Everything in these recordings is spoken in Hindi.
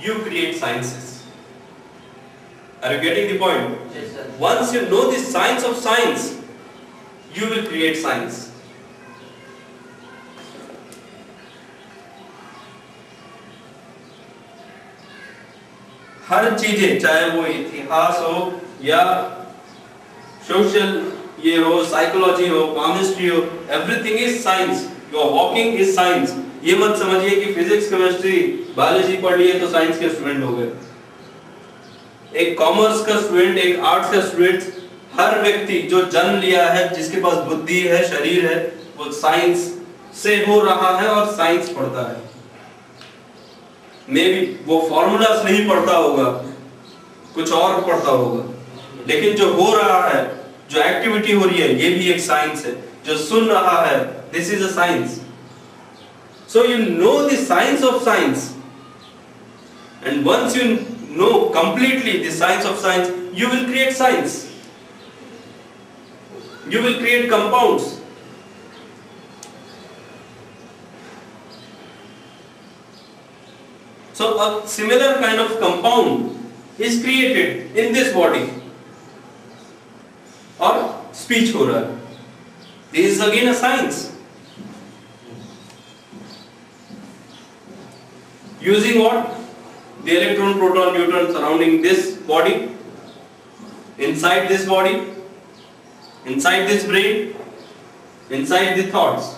you create sciences. Are you getting the point? Yes, sir. Once you know the science of science, you will create science. हर चीजें, चाहे वो इतिहास हो या सोशल ये हो, साइकोलॉजी हो, केमिस्ट्री हो, everything is science. Your walking is science. ये मत समझिए कि फिजिक्स, केमिस्ट्री, बायोलॉजी पढ़ लिए तो साइंस के स्टूडेंट हो गए. एक कॉमर्स का स्टूडेंट, एक आर्ट्स का स्टूडेंट, हर व्यक्ति जो जन्म लिया है, जिसके पास बुद्धि है, शरीर है, वो साइंस से हो रहा है और साइंस पढ़ता है. मे बी वो फॉर्मूलास नहीं पढ़ता होगा, कुछ और पढ़ता होगा, लेकिन जो हो रहा है, जो एक्टिविटी हो रही है, ये भी एक साइंस है. जो सुन रहा है, this is a science. So you know the science of science, and once you know completely the science of science, you will create science. You will create compounds. So a similar kind of compound is created in this body. और speech हो रहा है. This is again a science. Using what? The electron, proton, neutron surrounding this body, inside this body, inside this brain, inside the thoughts.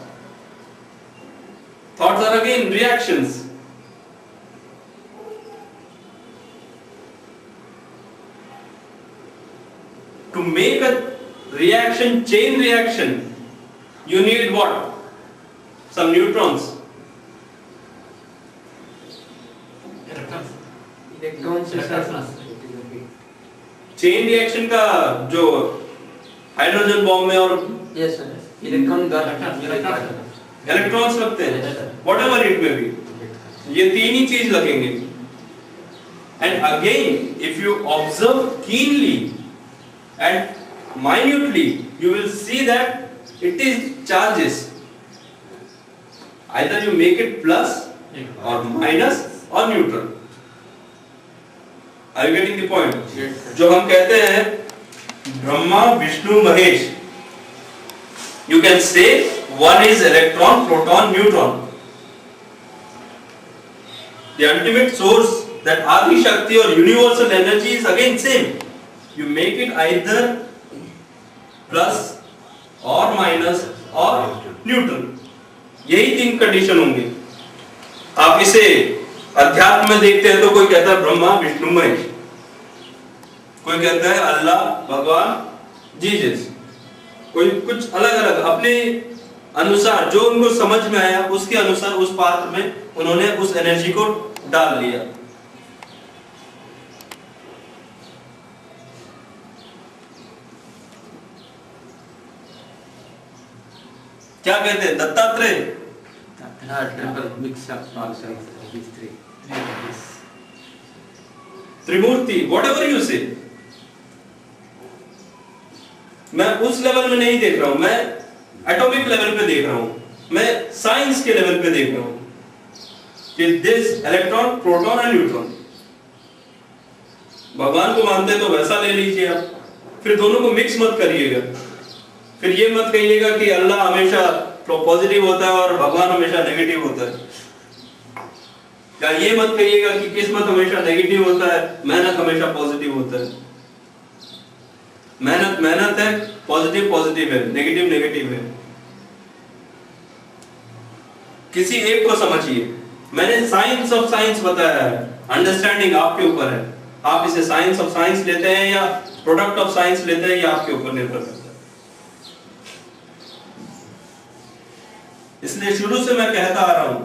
Thoughts are again reactions. To make a reaction, chain reaction, you need what? Some neutrons. Chain reaction का जो हाइड्रोजन बॉम्ब में और इलेक्ट्रॉन्स लगते हैं, व्हाटएवर इट मे बी, ये तीन ही चीज लगेंगे. And again if you observe keenly and minutely, you will see that it is charges. Either you make it plus और माइनस और neutral. Are you getting the point? Yes, जो हम कहते हैं Brahma, Vishnu, Mahesh, you can say one is electron, proton, neutron. The ultimate source, that Adi Shakti or universal energy, is again same. You make it either plus or minus or neutral. यही तीन कंडीशन होंगे. आप इसे अध्यात्म में देखते हैं तो कोई कहता है ब्रह्मा, विष्णु, महेश, कोई कहता है अल्लाह, भगवान, जीसस, कोई कुछ अलग अलग अपने अनुसार जो उनको समझ में आया उसके अनुसार उस पात्र में उन्होंने उस एनर्जी को डाल लिया. क्या कहते हैं दत्तात्रेय? त्रिमूर्ति, whatever you say. मैं उस लेवल में नहीं देख रहा हूं, मैं एटॉमिक लेवल पे देख रहा हूं, मैं साइंस के लेवल पे देख रहा हूं कि this electron, proton and neutron. भगवान को मानते तो वैसा ले लीजिए आप, फिर दोनों को मिक्स मत करिएगा. फिर ये मत कहिएगा कि अल्लाह हमेशा पॉजिटिव होता है और भगवान हमेशा नेगेटिव होता है, या ये मत कहिएगा कि किस्मत हमेशा नेगेटिव होता है, मेहनत हमेशा पॉजिटिव होता है. मेहनत मेहनत है, पॉजिटिव पॉजिटिव है, नेगेटिव नेगेटिव है. किसी एक को समझिए. मैंने साइंस ऑफ साइंस बताया है, अंडरस्टैंडिंग आपके ऊपर है. आप इसे साइंस ऑफ साइंस लेते हैं या प्रोडक्ट ऑफ साइंस लेते हैं, ये आपके ऊपर निर्भर करता है. इसलिए शुरू से मैं कहता आ रहा हूं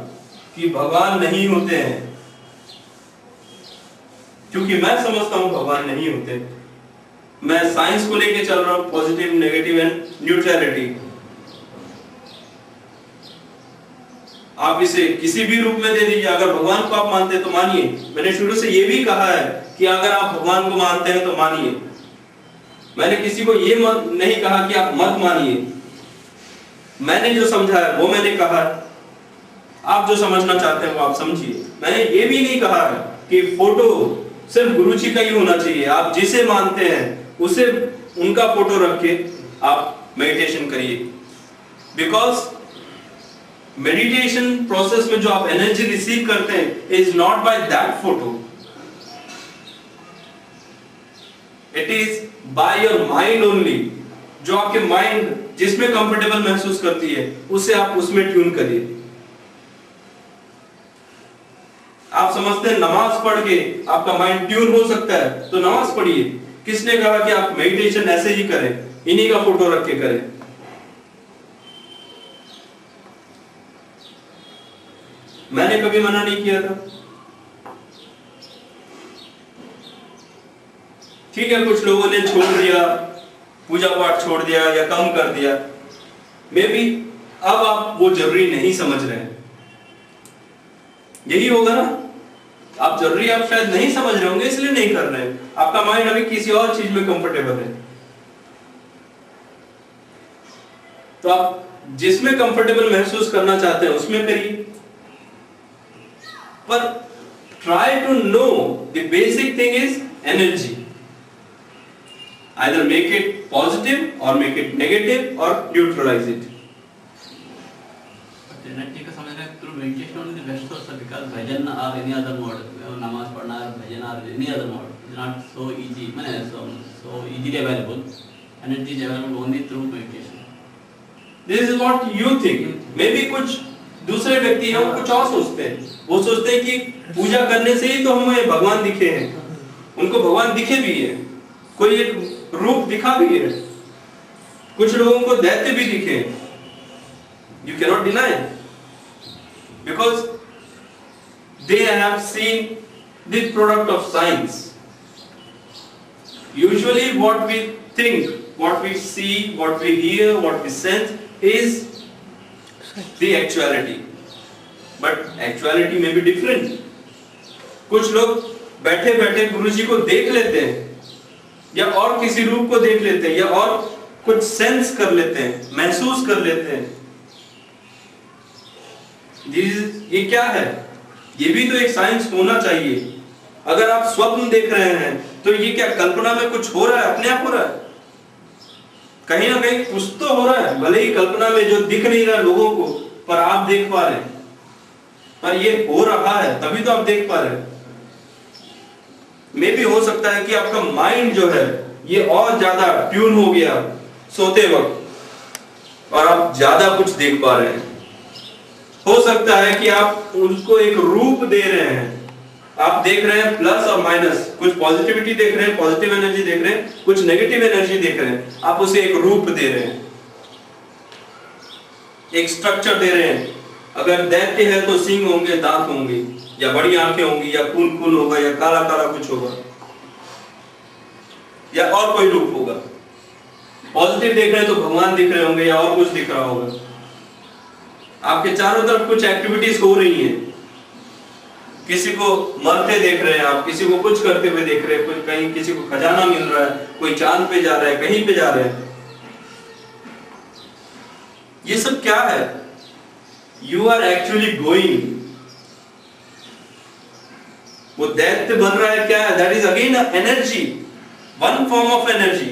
कि भगवान नहीं होते हैं, क्योंकि मैं समझता हूं भगवान नहीं होते. मैं साइंस को लेके चल रहा हूं, पॉजिटिव, नेगेटिव एंड न्यूट्रलिटी. आप इसे किसी भी रूप में दे दीजिए. अगर भगवान को आप मानते हैं तो मानिए. मैंने शुरू से ये भी कहा है कि अगर आप भगवान को मानते हैं तो मानिए. मैंने किसी को ये नहीं कहा कि आप मत मानिए. मैंने जो समझा है वो मैंने कहा है, आप जो समझना चाहते हैं वो आप समझिए. मैंने ये भी नहीं कहा है कि फोटो सिर्फ गुरुजी का ही होना चाहिए। आप जिसे मानते हैं उसे उनका फोटो रख के आप मेडिटेशन करिए, बिकॉज मेडिटेशन प्रोसेस में जो आप एनर्जी रिसीव करते हैं is not by that photo, it is by your mind only. जो आपके माइंड जिसमें कंफर्टेबल महसूस करती है उसे आप उसमें ट्यून करिए। आप समझते हैं नमाज पढ़ के आपका माइंड ट्यून हो सकता है, तो नमाज पढ़िए। किसने कहा कि आप मेडिटेशन ऐसे ही करें, इन्हीं का फोटो रख के करें? मैंने कभी मना नहीं किया था। ठीक है, कुछ लोगों ने छोड़ दिया, पूजा पाठ छोड़ दिया या कम कर दिया, मे बी अब आप वो जरूरी नहीं समझ रहे हैं, यही होगा ना। आप जरूरी आप शायद नहीं समझ रहे होंगे इसलिए नहीं कर रहे हैं, आपका माइंड अभी किसी और चीज में कंफर्टेबल है। तो आप जिसमें कंफर्टेबल महसूस करना चाहते हैं उसमें करिए, पर try to know the basic thing is energy. Either make it positive or make it negative or neutralize it. But energy का समझना through meditation only the best also, because bhajan or any other mode, namaz padhna or bhajan or any other mode is not so easy, so easily available. Energy is available only through meditation. This is what you think. Maybe कुछ दूसरे व्यक्ति हैं वो कुछ और सोचते हैं। वो सोचते हैं कि पूजा करने से ही तो हमें भगवान दिखे हैं, उनको भगवान दिखे भी है, कोई एक रूप दिखा भी है, कुछ लोगों को दैत्य भी दिखे। You cannot deny, because they have seen the product of science. Usually what we think, what we see, what we hear, what we sense is the actuality, but actuality may be different. कुछ लोग बैठे बैठे गुरुजी को देख लेते हैं या और किसी रूप को देख लेते हैं या और कुछ सेंस कर लेते हैं, महसूस कर लेते हैं। ये क्या है? ये भी तो एक साइंस होना चाहिए। अगर आप स्वप्न देख रहे हैं तो ये क्या कल्पना में कुछ हो रहा है, अपने आप हो रहा है? कहीं ना कहीं कुछ तो हो रहा है, भले ही कल्पना में जो दिख नहीं रहा लोगों को, पर आप देख पा रहे हैं। पर ये हो रहा है तभी तो आप देख पा रहे हैं। मे भी हो सकता है कि आपका माइंड जो है ये और ज्यादा ट्यून हो गया सोते वक्त और आप ज्यादा कुछ देख पा रहे हैं। हो सकता है कि आप उसको एक रूप दे रहे हैं, आप देख रहे हैं प्लस और माइनस, कुछ पॉजिटिविटी देख रहे हैं, पॉजिटिव एनर्जी देख रहे हैं, कुछ नेगेटिव एनर्जी देख रहे हैं, आप उसे एक रूप दे रहे हैं, एक स्ट्रक्चर दे रहे हैं। अगर दैत्य है तो सींग होंगे, दांत होंगे, या बड़ी आंखें होंगी, या खून खून होगा, या काला काला कुछ होगा, या और कोई रूप होगा। पॉजिटिव देख रहे हैं तो भगवान दिख रहे होंगे या और कुछ दिख रहा होगा। आपके चारों तरफ कुछ एक्टिविटीज हो रही हैं, किसी को मरते देख रहे हैं आप, किसी को कुछ करते हुए देख रहे हैं, कुछ कहीं किसी को खजाना मिल रहा है, कोई चांद पे जा रहा है, कहीं पे जा रहे हैं। ये सब क्या है? You are actually going. वो दैत्य बन रहा है क्या है? That is again energy, one form of energy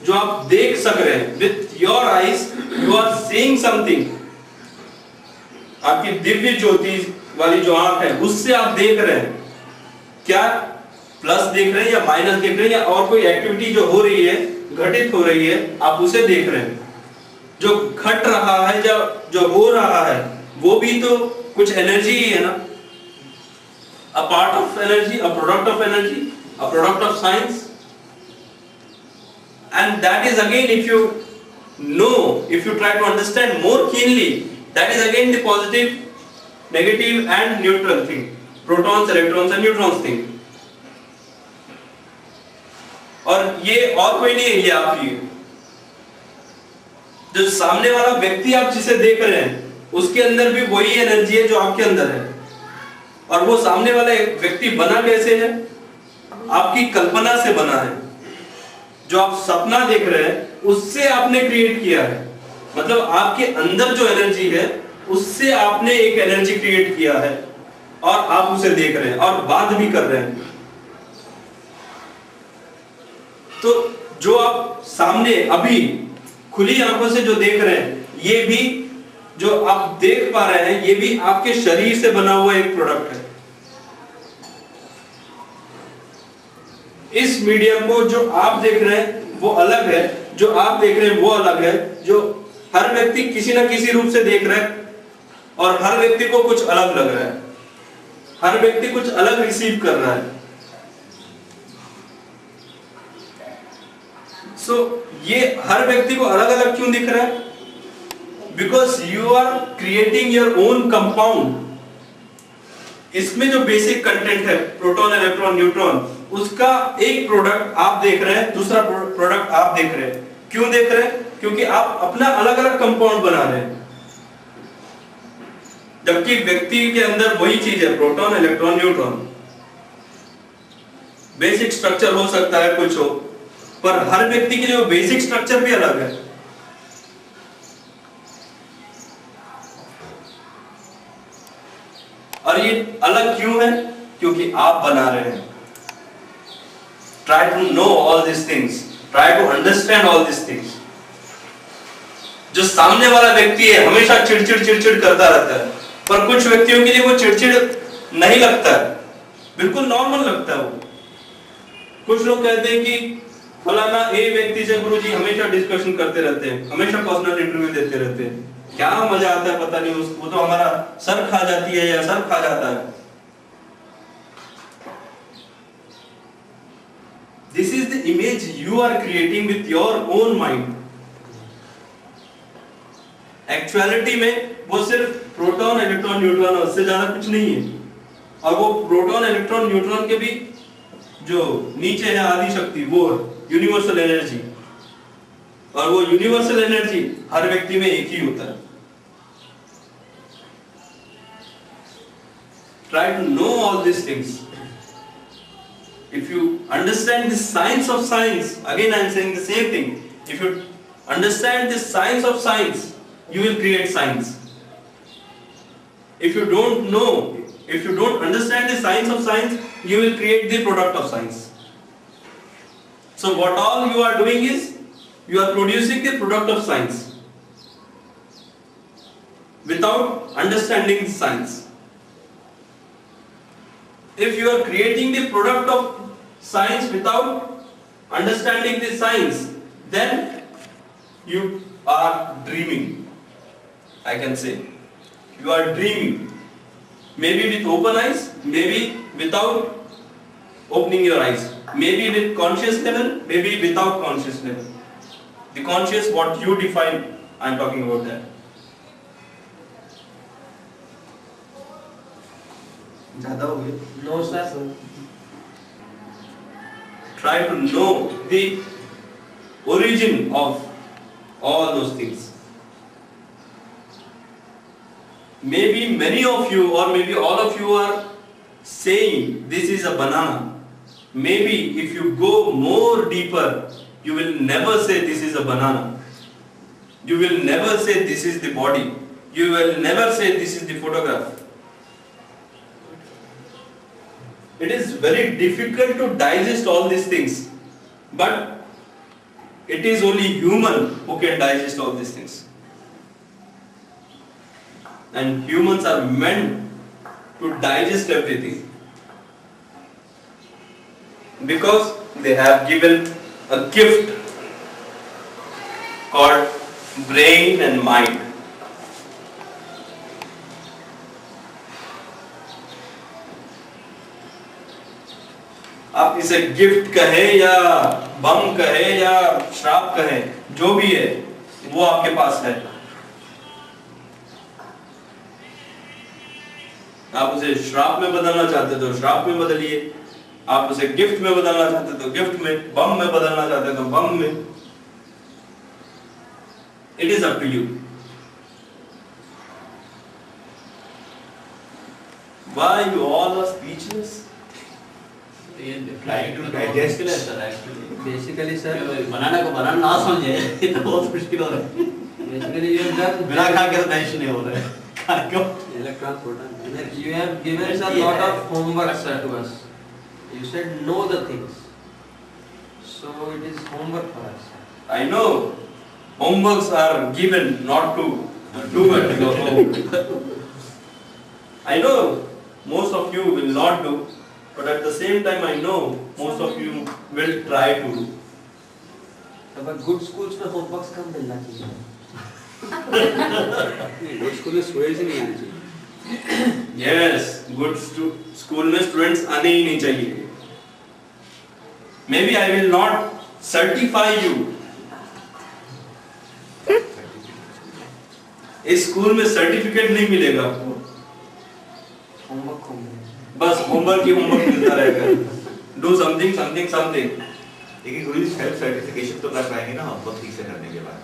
जो आप देख सक रहे हैं। With your eyes you are seeing something. आपकी दिव्य ज्योति वाली जो आंख है उससे आप देख रहे हैं। क्या प्लस देख रहे हैं या माइनस देख रहे हैं, या और कोई एक्टिविटी जो हो रही है, घटित हो रही है, आप उसे देख रहे हैं। जो घट रहा है, जो हो रहा है, वो भी तो कुछ एनर्जी ही है ना। A part of energy, a product of energy, a product of science. And that is again, if you know, if you try to understand more keenly, that is again the positive, negative and neutral thing. Protons, electrons and neutrons thing. और ये और कोई नहीं है, ये आप ही। जो सामने वाला व्यक्ति आप जिसे देख रहे हैं उसके अंदर भी वही एनर्जी है जो आपके अंदर है। और वो सामने वाला व्यक्ति बना कैसे है? आपकी कल्पना से बना है। जो आप सपना देख रहे हैं उससे आपने क्रिएट किया है। मतलब आपके अंदर जो एनर्जी है उससे आपने एक एनर्जी क्रिएट किया है। और आप उसे देख रहे हैं और बात भी कर रहे हैं। तो जो आप सामने अभी खुली आंखों से जो देख रहे हैं, ये भी जो आप देख पा रहे हैं, ये भी आपके शरीर से बना हुआ एक प्रोडक्ट है। इस मीडियम को जो आप देख रहे हैं वो अलग है, जो आप देख रहे हैं वो अलग है, जो हर व्यक्ति किसी ना किसी रूप से देख रहा है और हर व्यक्ति को कुछ अलग लग रहा है, हर व्यक्ति कुछ अलग रिसीव कर रहा है। सो ये हर व्यक्ति को अलग अलग क्यों दिख रहा है? Because you are creating your own compound. इसमें जो बेसिक कंटेंट है प्रोटॉन, इलेक्ट्रॉन, न्यूट्रॉन, उसका एक प्रोडक्ट आप देख रहे हैं, दूसरा प्रोडक्ट आप देख रहे हैं। क्यों देख रहे हैं? क्योंकि आप अपना अलग अलग कंपाउंड बना रहे हैं, जबकि व्यक्ति के अंदर वही चीज है, proton, electron, neutron. Basic structure हो सकता है कुछ हो, पर हर व्यक्ति के लिए बेसिक स्ट्रक्चर भी अलग है। और ये अलग क्यों है? क्योंकि आप बना रहे हैं। Try to know all this things, try to understand all this things. जो सामने वाला व्यक्ति है हमेशा चिड़चिड़ चिड़चिड़ करता रहता है, पर कुछ व्यक्तियों के लिए वो चिड़चिड़ नहीं लगता है, बिल्कुल नॉर्मल लगता है वो। कुछ लोग कहते हैं कि फलाना ए व्यक्ति से गुरुजी हमेशा डिस्कशन करते रहते हैं, हमेशा पर्सनल इंटरव्यू देते रहते हैं, क्या मजा आता है पता नहीं उसको, तो हमारा सर खा जाती है या सर खा जाता है। This is the image you are creating with your own mind. Actuality में वो सिर्फ प्रोटॉन, इलेक्ट्रॉन, न्यूट्रॉन, उससे ज्यादा कुछ नहीं है। और वो प्रोटॉन, इलेक्ट्रॉन, न्यूट्रॉन के भी जो नीचे है आदि शक्ति, वो यूनिवर्सल एनर्जी। और वो यूनिवर्सल एनर्जी हर व्यक्ति में एक ही होता है। Try to know all this things. If you understand the science of science, again I am saying the same thing. If you understand the science of science, you will create science. If you don't know, if you don't understand the science of science, you will create the product of science. So what all you are doing is, you are producing the product of science without understanding the science. If you are creating the product of science without understanding the science, then you are dreaming. I can say you are dreaming, maybe with open eyes, maybe without opening your eyes, maybe with conscious level, maybe without conscious level. The conscious, what you define, I am talking about that. ज़्यादा हो गया? No sir. Try to know the origin of all those things. Maybe many of you or maybe all of you are saying this is a banana. Maybe if you go more deeper, you will never say this is a banana. You will never say this is the body. You will never say this is the photograph. It is very difficult to digest all these things, but it is only human who can digest all these things. And humans are meant to digest everything, because they have given a gift called brain and mind. आप इसे गिफ्ट कहे या बम कहे या श्राप कहे, जो भी है वो आपके पास है। आप उसे श्राप में बदलना चाहते तो श्राप में बदलिए, आप उसे गिफ्ट में बदलना चाहते तो गिफ्ट में, बम में बदलना चाहते तो बम में। It is up to you. Why you all are speechless? Try to digest के लिए सर actually. Basically sir. बनाना को बनाना ना समझे ये तो बहुत मुश्किल हो रहा है। Basically you have done. बिना खा के तो डाइजेशन नहीं हो रहा है। खा के Electron, proton, energy. You have given a lot of homework, sir, to us. You said know the things. So it is homework for us. I know homeworks are given not to do at your home. I know most of you will not do, but at the same time I know most of you will try to do. अब good schools में homeworks कम मिलना चाहिए. Good school में students ही नहीं आने चाहिए. Yes, good school में students आने ही नहीं चाहिए. Maybe I will not certify you. इस स्कूल में सर्टिफिकेट नहीं मिलेगा आपको. Homework बस होमवर्क ही होमवर्क मिलता रहेगा. Do something, something, something. लेकिन गुरुजी सेल्फ सर्टिफिकेशन तो कर पाएंगे ना हम ठीक से करने के बाद.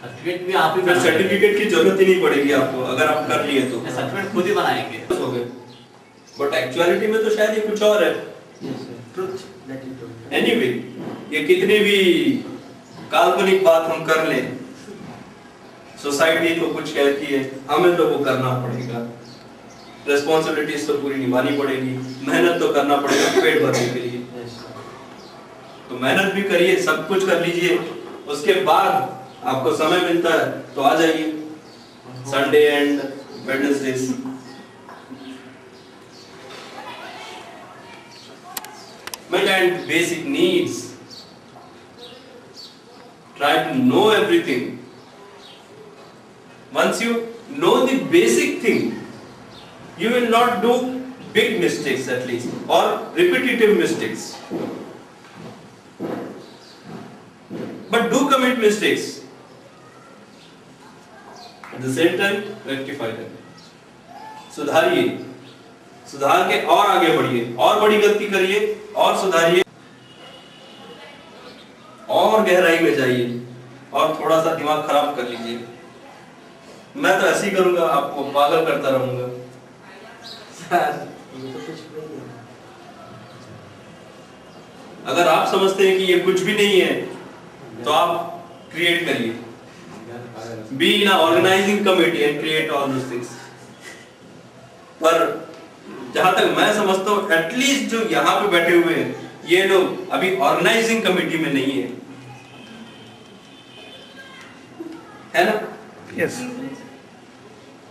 सर्टिफिकेट भी आप ही फिर सर्टिफिकेट की जरूरत ही नहीं पड़ेगी आपको अगर आप कर लिए तो. सर्टिफिकेट खुद ही बनाएंगे. बट एक्चुअलिटी में तो शायद ये कुछ और है. Truth that you told. Anyway, ये कितनी भी काल्पनिक बात हम कर लें, सोसाइटी तो कुछ कहती है, हमें तो वो करना पड़ेगा. रिस्पॉन्सिबिलिटीज तो पूरी निभानी पड़ेगी, मेहनत तो करना पड़ेगा पेट भरने के लिए. तो मेहनत भी करिए, सब कुछ कर लीजिए, उसके बाद आपको समय मिलता है तो आ जाइए Sunday and Wednesday's. And basic needs. Try to know everything. Once you know the basic thing, you will not do big mistakes at least, or repetitive mistakes. But do commit mistakes. At the same time, rectify them. सुधारिए, सुधार के और आगे बढ़िए, और बड़ी गलती करिए और सुधारिए, और गहराई में जाइए और थोड़ा सा दिमाग खराब कर लीजिए. मैं तो ऐसे ही करूंगा, आपको पागल करता रहूंगा. Sir, ये तो कुछ भी नहीं है. अगर आप समझते हैं कि ये कुछ भी नहीं है तो आप क्रिएट करिए. Be in an organizing committee and create all those things. पर जहां तक मैं समझता हूँ एटलीस्ट जो यहाँ पे बैठे हुए हैं ये लोग अभी ऑर्गेनाइजिंग कमेटी में नहीं है ना? Yes.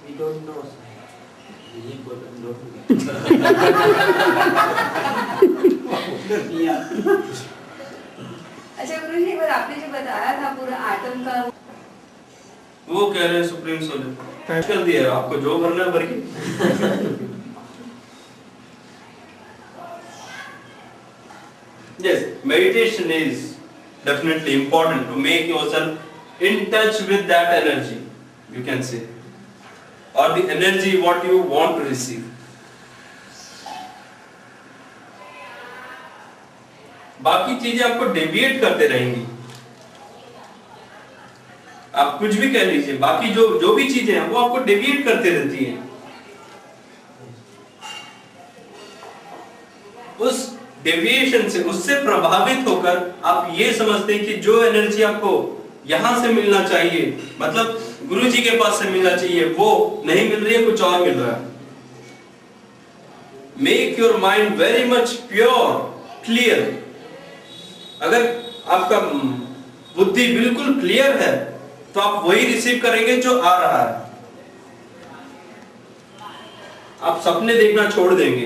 We don't know, sir. ये बोल लो. अच्छा गुरुजी, पर आपने जो बताया था पूरा आटम का, वो कह रहे हैं सुप्रीम सोल कर दिया है, आपको जो भरना है भरिए. Yes, meditation is definitely important to make yourself in touch with that energy, you can say, or the energy what you want to receive. बाकी चीजें आपको डेविएट करते रहेंगी. आप कुछ भी कह लीजिए, बाकी जो भी चीजें हैं वो आपको डेविएट करते रहती हैं. उस डेविएशन से, उससे प्रभावित होकर आप ये समझते हैं कि जो एनर्जी आपको यहां से मिलना चाहिए, मतलब गुरुजी के पास से मिलना चाहिए, वो नहीं मिल रही है, कुछ और मिल रहा है. Make your mind very much pure, clear. अगर आपका बुद्धि बिल्कुल क्लियर है तो आप वही रिसीव करेंगे जो आ रहा है. आप सपने देखना छोड़ देंगे,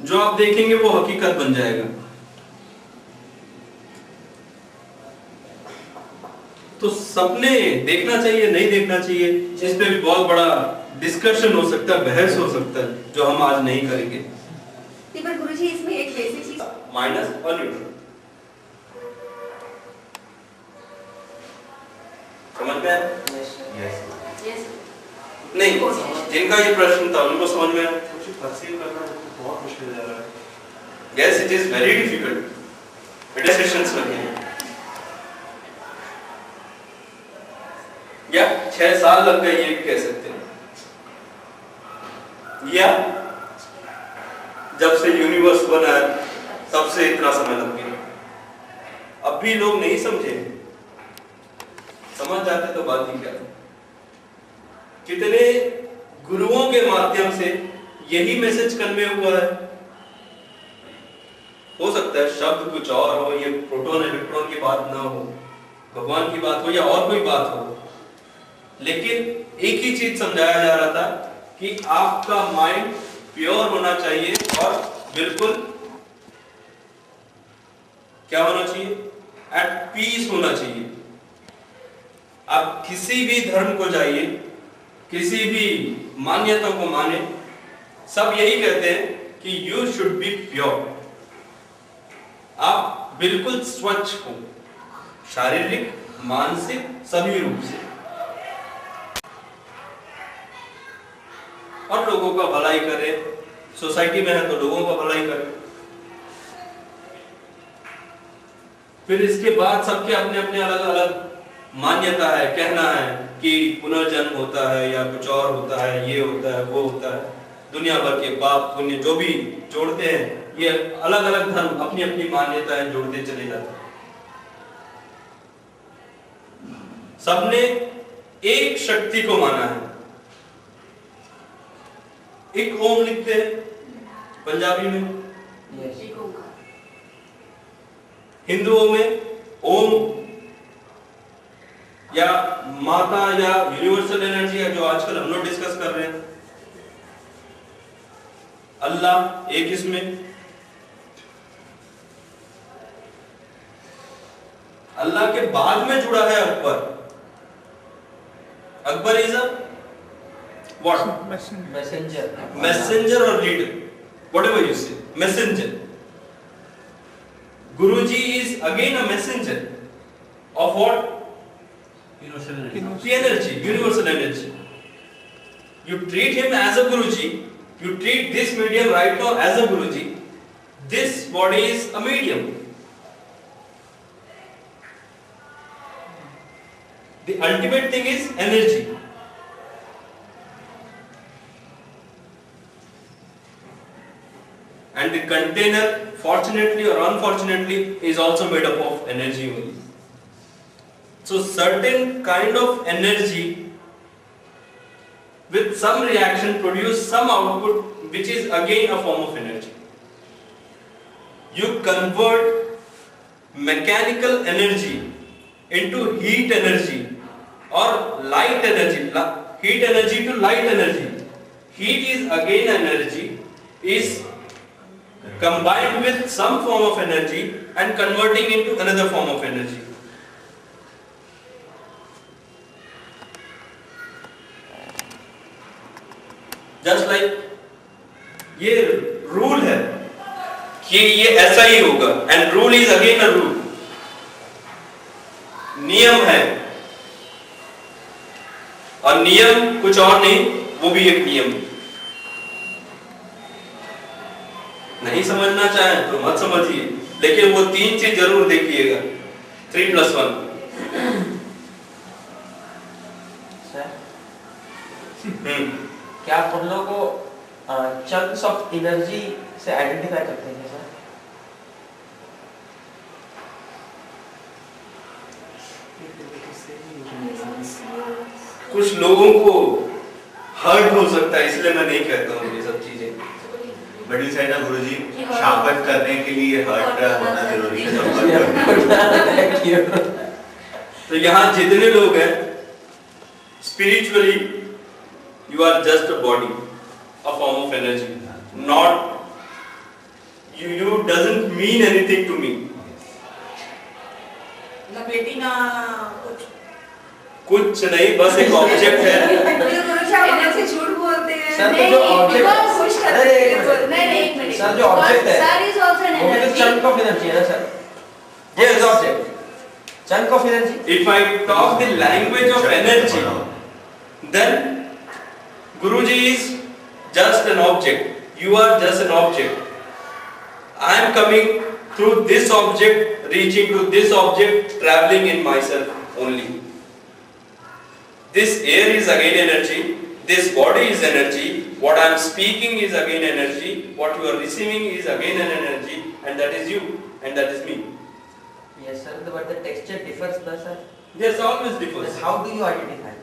जो आप देखेंगे वो हकीकत बन जाएगा. तो सपने देखना चाहिए, नहीं देखना चाहिए, इस पे भी बहुत बड़ा डिस्कशन हो सकता है, बहस हो सकता है, जो हम आज नहीं करेंगे. पर गुरुजी इसमें एक बेसिक चीज, माइनस और न्यूट्रल समझ में आया? यस नहीं, जिनका ये प्रश्न था उनको समझ में आया? मुझे परसीव करना बहुत मुश्किल लग रहा है. Yes, it is very difficult. Meditations लगे हैं. या 6 साल लग गए ये भी कह सकते हैं, या जब से यूनिवर्स बना तब से इतना समय लग गया. अब भी लोग नहीं समझे, समझ जाते तो बात ही क्या. कितने गुरुओं के माध्यम से यही मैसेज कन्वे हुआ है। हो सकता है शब्द कुछ और हो, ये प्रोटॉन इलेक्ट्रॉन की बात ना हो, भगवान की बात हो या और कोई बात हो, लेकिन एक ही चीज समझाया जा रहा था कि आपका माइंड प्योर होना चाहिए और बिल्कुल क्या होना चाहिए, एट पीस होना चाहिए। आप किसी भी धर्म को जाइए, किसी भी मान्यता को माने, सब यही कहते हैं कि यू शुड बी प्योर। आप बिल्कुल स्वच्छ हो, शारीरिक, मानसिक, सभी रूप से, और लोगों का भलाई करे। सोसाइटी में है तो लोगों का भलाई करे। फिर इसके बाद सबके अपने अपने अलग अलग मान्यता है, कहना है कि पुनर्जन्म होता है या कुछ और होता है, ये होता है, वो होता है। दुनिया भर के पाप पुण्य जो भी जोड़ते हैं, ये अलग अलग धर्म अपनी अपनी मान्यताएं जोड़ते चले जाते हैं। सबने एक शक्ति को माना है। एक ओम लिखते हैं पंजाबी में, हिंदुओं में ओम या माता या यूनिवर्सल एनर्जी है, जो आजकल हम लोग डिस्कस कर रहे हैं, अल्लाह एक इसमें। अल्लाह के बाद में जुड़ा है Akbar. Akbar is a what? Messenger और लीडर, व्हाटएवर यू से, messenger. Guruji is again a messenger of what? Universal energy. The energy, universal energy. You treat him as a Guruji, you treat this medium right now as a Guruji. This body is a medium. The ultimate thing is energy. And the container, fortunately or unfortunately, is also made up of energy only. So certain kind of energy with some reaction produce some output, which is again a form of energy. You convert mechanical energy into heat energy or light energy, heat energy to light energy. Heat is again energy, is combined with some form of energy and converting into another form of energy. Just like ये रूल है कि ये ऐसा ही होगा, and rule is again a rule. नियम है, और नियम कुछ और नहीं, वो भी एक नियम। नहीं समझना चाहें तो मत समझिए, लेकिन वो तीन चीज जरूर देखिएगा, 3+1। क्या आप उन लोगों को चंक्स ऑफ एनर्जी से आइडेंटिफाई करते हैं सर? कुछ लोगों को हर्ट हो सकता है, इसलिए मैं नहीं कहता हूँ ये सब चीजें। बड़ी साइड ना गुरुजी, शाबत करने के लिए हर्ट होना जरूरी है। तो यहाँ जितने लोग हैं, spiritually you are just a body, a form of energy, not you doesn't mean anything to me. लपेटिना कुछ नहीं, बस एक ऑब्जेक्ट है। से झूठ बोलते हैं। सर तो जो ऑब्जेक्ट, खुश करते हैं। नहीं एक मिनट सर जो ऑब्जेक्ट है, सर इज आल्सो एन वो भी तो एनर्जी। चंक ऑफ एनर्जी है ना सर? ये is object, chunk of energy. If I talk the language of energy, then Guruji is just an object. You are just an object. I am coming through this object, reaching to this object, traveling in myself only. This air is again energy. This body is energy. What I am speaking is again energy. What you are receiving is again an energy, and that is you, and that is me. Yes sir, but the texture differs, sir. Yes, always differs. How do you identify?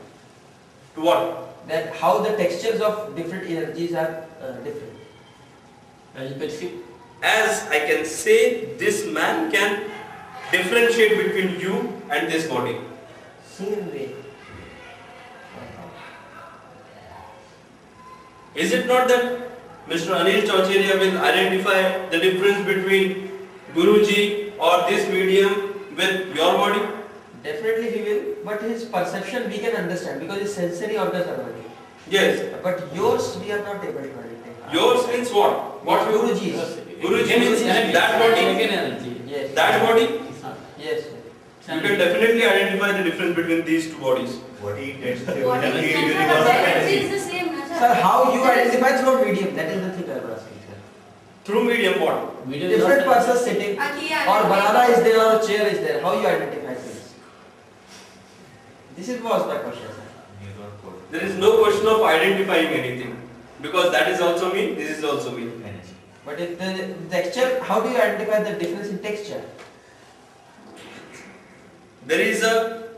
To what? that how the textures of different energies are different. As specific. As I can say, this man can differentiate between you and this body. Same way. Is it not that Mr. Anil Chaucheria will identify the difference between Guruji or this medium with your body? Definitely he will, but his perception we can understand because his sensory organs are working. Yes. But yours we are not able to identify. Yours means what? What Guruji is. Guruji means that body. Again energy. Yes. That body. It's not. Yes. You can definitely identify the difference between these two bodies. What he intends to say What is is that the universal energy is energy. the same, na, Sir, how you identify through medium? That is the thing I was asking, sir. Through medium what? Medium is Different not- persons sitting, Aki, or banana is there, or chair is there. How you identify things? This was my question, sir. There is no question of identifying anything. Because that is also me, this is also me. Energy. But if the texture, how do you identify the difference in texture? There is a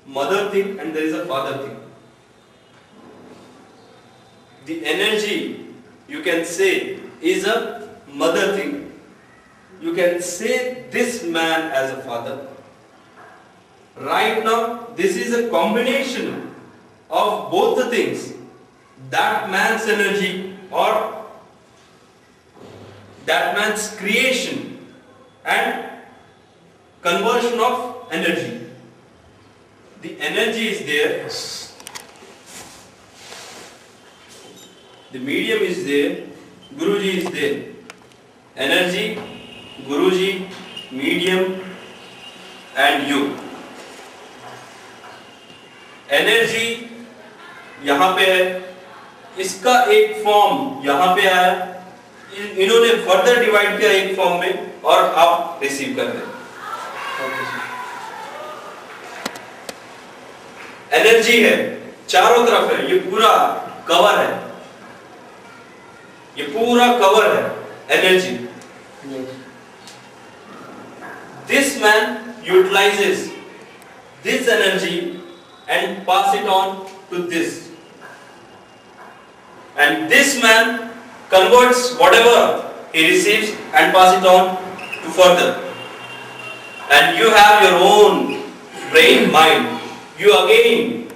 mother thing and there is a father thing. The energy, you can say, is a mother thing. You can say this man as a father. Right now, this is a combination of both the things. That man's energy or that man's creation and conversion of energy. The energy is there. The medium is there. Guruji is there. Energy, Guruji, medium and you. Energy यहाँ पे है, इसका एक फॉर्म यहाँ पे आया, इन्होंने फर्दर डिवाइड किया एक फॉर्म में और आप रिसीव कर रहे हैं। एनर्जी है, चारों तरफ है, ये पूरा कवर है, ये पूरा कवर है energy. This man utilizes this energy and pass it on to this. And this man converts whatever he receives and pass it on to further. And you have your own brain, mind. You again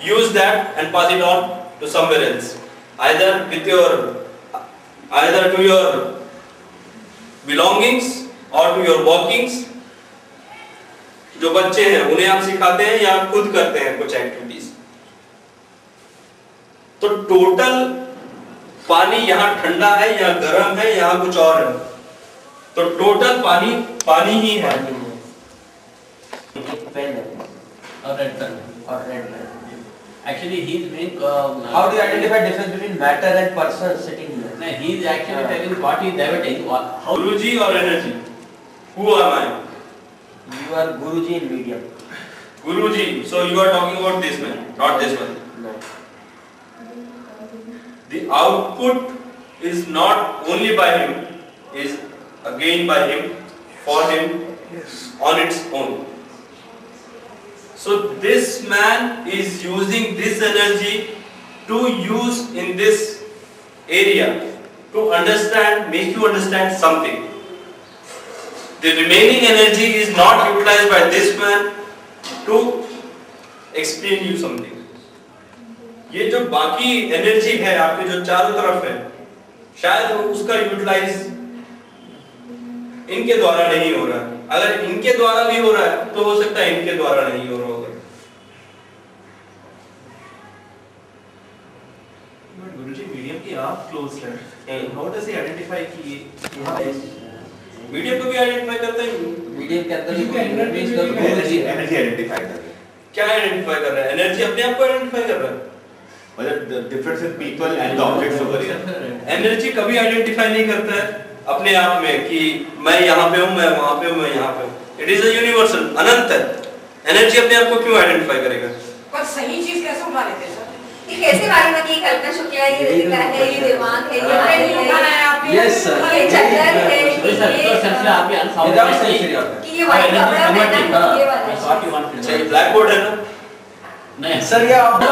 use that and pass it on to somewhere else. Either to your belongings or to your workings. जो बच्चे हैं उन्हें आप सिखाते हैं या आप खुद करते हैं कुछ एक्टिविटीज। तो टोटल पानी यहाँ ठंडा है या गर्म है या कुछ और है, तो टोटल पानी ही है। एक पेन है or red pen. और red pen. Actually, he is being. How do you identify difference between matter and person sitting here? No, he is actually telling what he is diverting. How गुरुजी और energy, who am I? You are Guruji in medium. Guruji, so you are talking about this man, not this one. No. The output is not only by him, is again by him, for him, on its own. So this man is using this energy to use in this area to understand, make you understand something. The remaining energy is not utilized by this man to explain you something. ये जो बाकी एनर्जी है आपके जो चारों तरफ है, शायद उसका यूटिलाइज इनके द्वारा नहीं हो रहा है। अगर इनके द्वारा भी हो रहा है तो हो सकता है इनके द्वारा नहीं हो रहा होगा। गुरुजी मीडियम की आप क्लोज है, हाउ डज ही आइडेंटिफाई कि मीडियम को भी आइडेंटिफाई करता है। मीडियम के अंदर ही गुरुजी एनर्जी आइडेंटिफाई कर रहे हैं। क्या आइडेंटिफाई कर रहा है? एनर्जी अपने आप को आइडेंटिफाई कर रहा है। मतलब the difference in people and the objects over here. Energy कभी आइडेंटिफाई नहीं करता है अपने आप में कि मैं यहाँ पे हूँ, मैं वहाँ पे हूँ, मैं यहाँ पे हूँ। इट इज अ यूनिवर्सल, अनंत है। एनर्जी अपने आप को क्यों आइडेंटिफाई करेगा? पर सही चीज कैसे उठा लेते हैं सर? ये कैसे मालूम है कि ये कल्पना शुक्ला है, ये ऋतिका है, ये दिमाग है, ये ब्रेन है, Yes, sir. ये चद्दर है, Without sensory organ. कि ये वाइट कपड़ा पहना है, ये वाला है। अच्छा, ये ब्लैक बोर्ड है ना? नहीं सर ये आप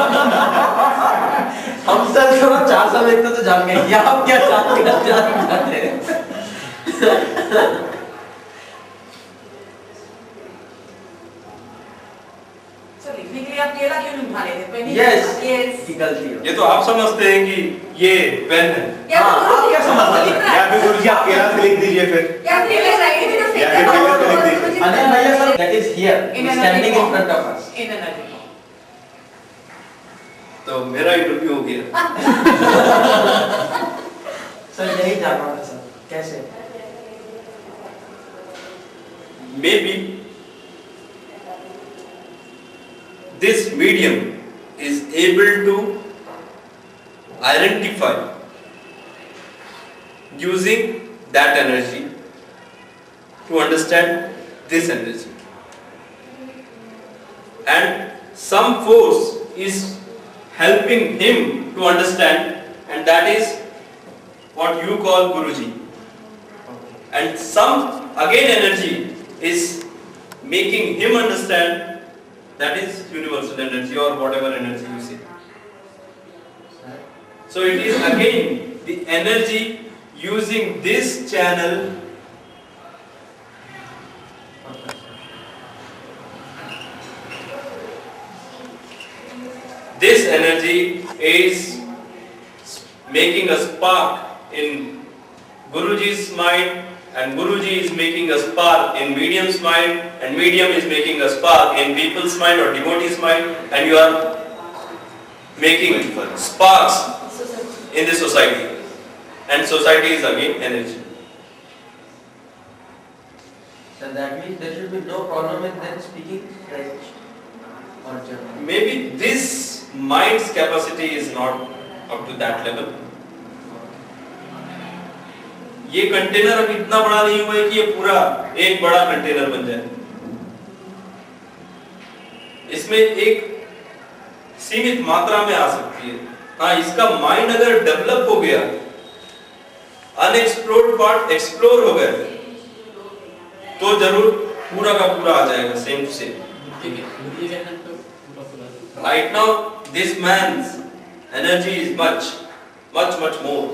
हम सर थोड़ा 4 साल एक तो जान गए, ये आप क्या जानते हैं? सर लिखने के लिए आप केला क्यों नहीं उठा लेते? पेन ही यस यस की गलती है। ये तो आप समझते हैं कि ये पेन है। हाँ, आप क्या समझते हैं? या फिर गुरुजी आप केला से लिख दीजिए फिर। या फिर ये राइट है तो या फिर केला से लिख दीजिए। अनिल भैया sir that is here standing in front of us. In energy तो मेरा इंटरव्यू हो गया। सर यही जान रहा था सर कैसे? Maybe this medium is able to identify using that energy to understand this energy, and some force is helping him to understand, and that is what you call Guruji, and some again energy is making him understand, that is universal energy or whatever energy you say. So it is again the energy using this channel this energy is making a spark in Guruji's mind, and Guruji is making a spark in medium's mind, and medium is making a spark in people's mind or devotees' mind, and you are making sparks in the society, and society is again energy. So that means there should be no problem with them speaking French or German. Maybe this mind's capacity is not up to that level. ये कंटेनर अब इतना बड़ा नहीं हुआ है कि ये पूरा एक बड़ा कंटेनर बन जाए। इसमें एक सीमित मात्रा में आ सकती है। हाँ, इसका माइंड अगर डेवलप हो गया, अनएक्सप्लोर्ड पार्ट एक्सप्लोर हो गया, तो जरूर पूरा का पूरा आ जाएगा same to same. Right now, this man's energy is much more.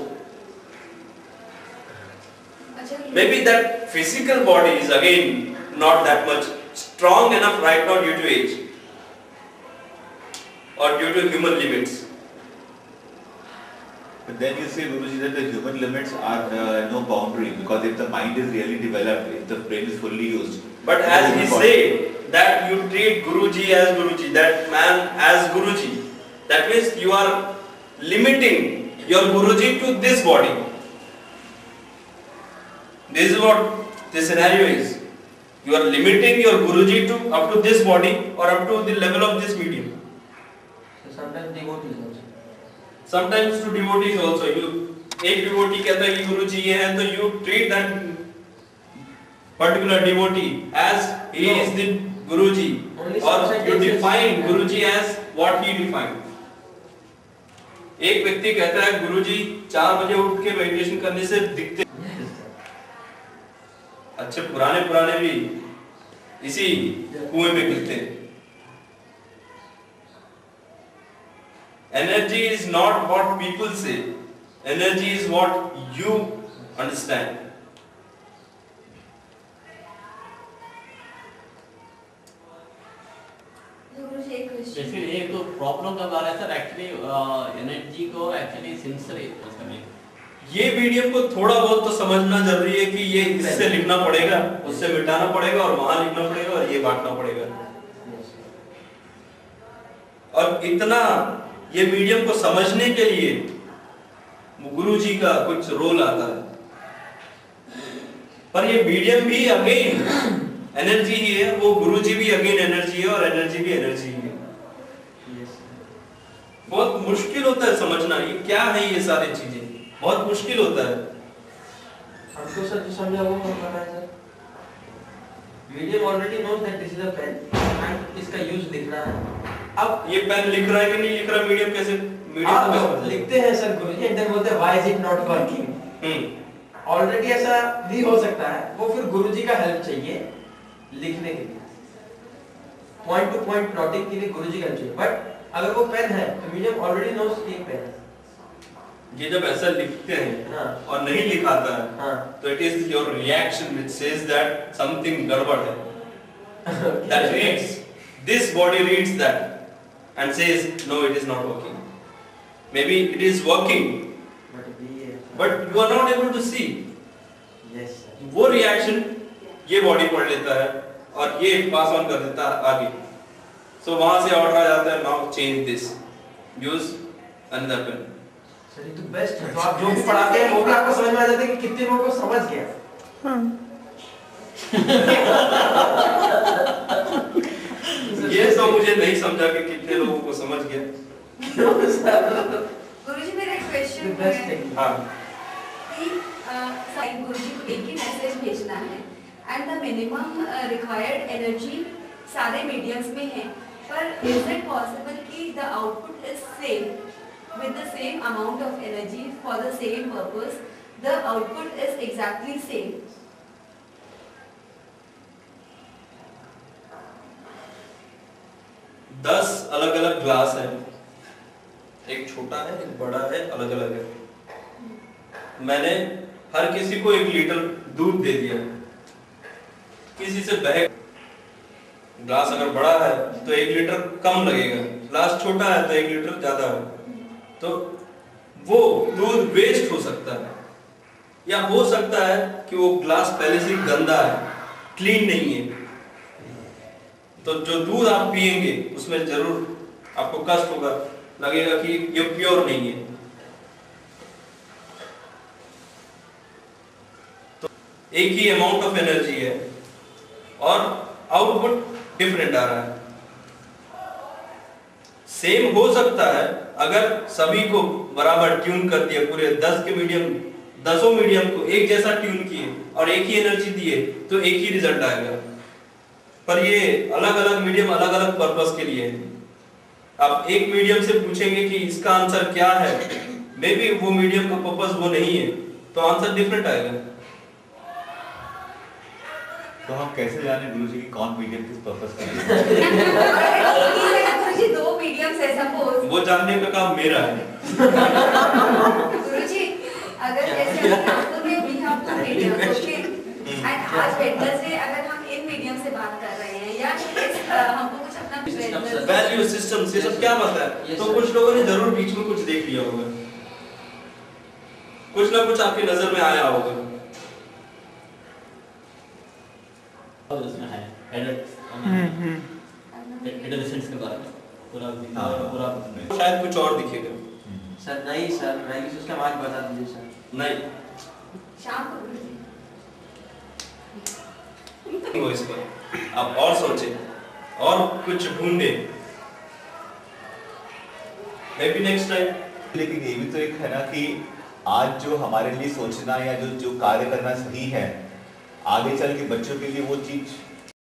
Maybe that physical body is again not that much strong enough right now due to age or due to human limits. But then you say, Guruji, that the human limits are no boundary, because if the mind is really developed, if the brain is fully used. But as he said that you treat Guruji as Guruji, that man as Guruji, that means you are limiting your Guruji to this body. This is what the scenario is. You are limiting your Guruji to up to this body or up to the level of this medium. So sometimes devotees also. Sometimes to devotees also. एक devotee कहता है कि Guruji ये है, तो you treat that particular devotee as he is the Guruji, or you define Guruji as what he defined. एक व्यक्ति कहता है गुरुजी 4 बजे उठ के मेडिटेशन करने से दिखते, अच्छे पुराने भी इसी कुएं में गिरते हैं। Energy is not what people say. Energy is what you understand. जैसे एक तो प्रॉब्लम कब आ रहा है सर, एक्चुअली एनर्जी को एक्चुअली सिंसियर करने। ये मीडियम को थोड़ा बहुत तो समझना जरूरी है कि ये इससे लिखना पड़ेगा, उससे मिटाना पड़ेगा, और वहां लिखना पड़ेगा, और ये बांटना पड़ेगा। और इतना ये मीडियम को समझने के लिए गुरुजी का कुछ रोल आता है। पर ये मीडियम भी अगेन एनर्जी ही है, वो गुरुजी भी अगेन एनर्जी है, और एनर्जी भी एनर्जी ही है। बहुत मुश्किल होता है समझना ये क्या है, ये सारी चीजें बहुत मुश्किल होता है। हमको सर जो समझा वो हम बता sir. Medium already knows that this is a pen and इसका यूज लिख रहा है। अब ये पेन लिख रहा है कि नहीं लिख रहा, मीडियम कैसे आप लिखते हैं सर गुरुजी, एक दिन बोलते हैं why is it not working. Already ऐसा भी हो सकता है, वो फिर गुरुजी का हेल्प चाहिए लिखने के लिए। पॉइंट टू पॉइंट प्लॉटिंग के लिए गुरुजी का चाहिए, बट अगर वो पेन है तो मीडियम ऑलरेडी नोस कि एक पेन है। ये जब ऐसा लिखते हैं हाँ। और नहीं लिखाता है, हाँ। तो it is your reaction which says that something गड़बड़ है। That reads, this body reads that and says no, it is not working. Maybe it is working, but you are not able to see. Yes, sir. वो रिएक्शन ये बॉडी पढ़ लेता है और ये पास ऑन कर देता है आगे। सो वहां से ऑर्डर आ जाता है, now change this, use another pen. Sir ये तो बेस्ट है। तो आप जो भी पढ़ाते हैं वो भी आपको समझ में आ जाता है कि कितने लोगों को समझ गया। ये तो मुझे नहीं समझा कि कितने लोगों को समझ गया। गुरुजी मेरा एक क्वेश्चन है हाँ, कि गुरुजी को एक ही मैसेज भेजना है and the minimum required energy सारे मीडियम्स में है, पर इज इट पॉसिबल कि the output is same with the same amount of energy for the same purpose, the output is exactly same? 10 अलग अलग ग्लास है, एक छोटा है एक बड़ा है, अलग अलग है। मैंने हर किसी को 1 लीटर दूध दे दिया, किसी से बह ग्लास अगर बड़ा है तो 1 लीटर कम लगेगा, ग्लास छोटा है तो 1 लीटर ज्यादा है, तो वो दूध वेस्ट हो सकता है, या हो सकता है कि वो ग्लास पहले से गंदा है, क्लीन नहीं है, तो जो दूध आप पिएंगे उसमें जरूर आपको कष्ट होगा, लगेगा कि ये प्योर नहीं है। तो एक ही अमाउंट ऑफ एनर्जी है और आउटपुट डिफरेंट आ रहा है। सेम हो सकता है अगर सभी को बराबर ट्यून कर दिया, पूरे 10 के मीडियम, 10 मीडियम को एक जैसा ट्यून किए और एक ही एनर्जी दिए तो एक ही रिजल्ट आएगा। पर ये अलग अलग मीडियम अलग अलग पर्पस के लिए है। आप एक मीडियम से पूछेंगे कि इसका आंसर क्या है, मे बी वो मीडियम का पर्पस वो नहीं है, तो आंसर डिफरेंट आएगा। तो हम कैसे जाने गुरुजी की कौन मीडियम किस पर्पस के लिए? गुरुजी 2 मीडियम्स है सपोज, वो जानने का काम मेरा है। गुरुजी अगर जैसे नागपुर में भी हम 2 मीडियम्स ओके, एंड आज वेडनेसडे अगर हम इन मीडियम से बात कर रहे हैं या हमको कुछ अपना वैल्यू सिस्टम से सब क्या पता है, तो कुछ लोगों ने जरूर बीच में कुछ देख लिया होगा, कुछ ना कुछ आपकी नजर में आया होगा। उसमें है एडोलेसेंट्स के बारे में पूरा शायद कुछ और दिखेगा। सर नहीं सर, वैल्यू सिस्टम आज बता दीजिए सर। नहीं, शाम को गुरुजी वो इस पर आप और सोचे और कुछ ढूंढे, मे बी नेक्स्ट टाइम। लेकिन ये भी तो एक है ना कि आज जो हमारे लिए सोचना या जो कार्य करना सही है, आगे चल के बच्चों के लिए वो चीज